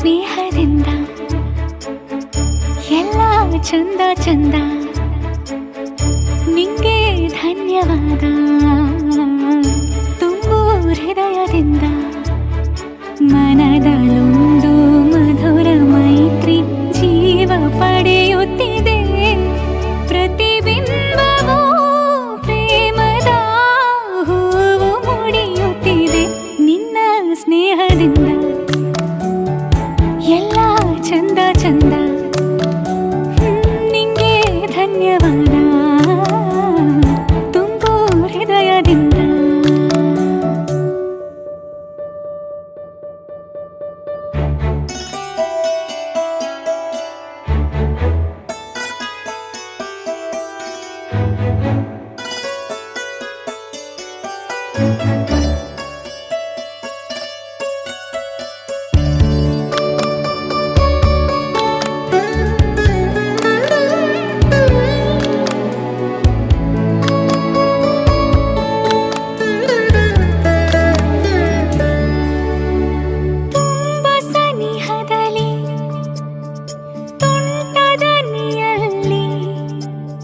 ಸ್ನೇಹದಿಂದ ಎಲ್ಲ ಚಂದ ಚಂದ ನಿಂಗೆ ಧನ್ಯವಾದ ತುಂಬು ಹೃದಯದಿಂದ ಮನದಲ್ಲೊಂದು ಮಧುರ ಮೈತ್ರಿ ಜೀವ ಪಡೆಯುತ್ತಿದೆ ಪ್ರತಿಬಿಂಬವೂ ಪ್ರೇಮದ ಹೂವು ಮುಡಿಯುತ್ತಿದೆ ನಿನ್ನ ಸ್ನೇಹದಿಂದ ಎಲ್ಲ ಚಂದ ಚಂದ ನಿಂಗೆ ಧನ್ಯವಾದ ತುಂಬು ಹೃದಯದಿಂದ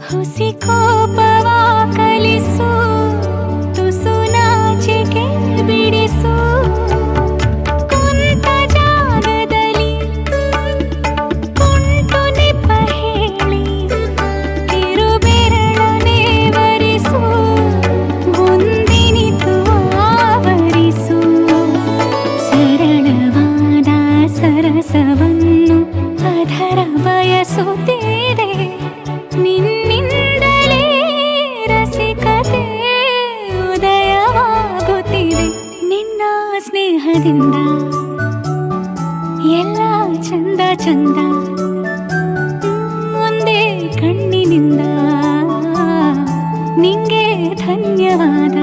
ಹುಸಿ ಕೋಪವ ಕಲಿಸು ತುಸು ನಾಚಿಕೆ ಬಿಡಿಸು ಕುಂತ ಜಾಗದಲ್ಲಿ ಕುಂಟು ನೆಪ ಹೇಳಿ ತಿರುಬೆರಳನೆ ವರಿಸು ಮುಂದಿನಿತು ಆವರಿಸು ಸರಳವಾದ ಸರಸವನ್ನು ಅದರ ಬಯಸುತ್ತಿದೆ ನಿನ್ನಿಂದಲೇ ರಸಿಕತೆ ಉದಯವಾಗುತ್ತಿದೆ ನಿನ್ನ ಸ್ನೇಹದಿಂದ ಎಲ್ಲ ಚಂದ ಚಂದ ಒಂದೇ ಕಣ್ಣಿನಿಂದ ನಿಂಗೆ ಧನ್ಯವಾದ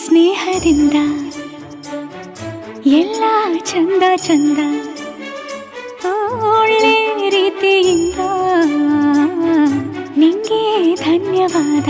ಸ್ನೇಹದಿಂದ ಎಲ್ಲ ಚಂದ ಚಂದ ಒಳ್ಳೆ ರೀತಿಯಿಂದ ನಿಂಗೆ ಧನ್ಯವಾದ.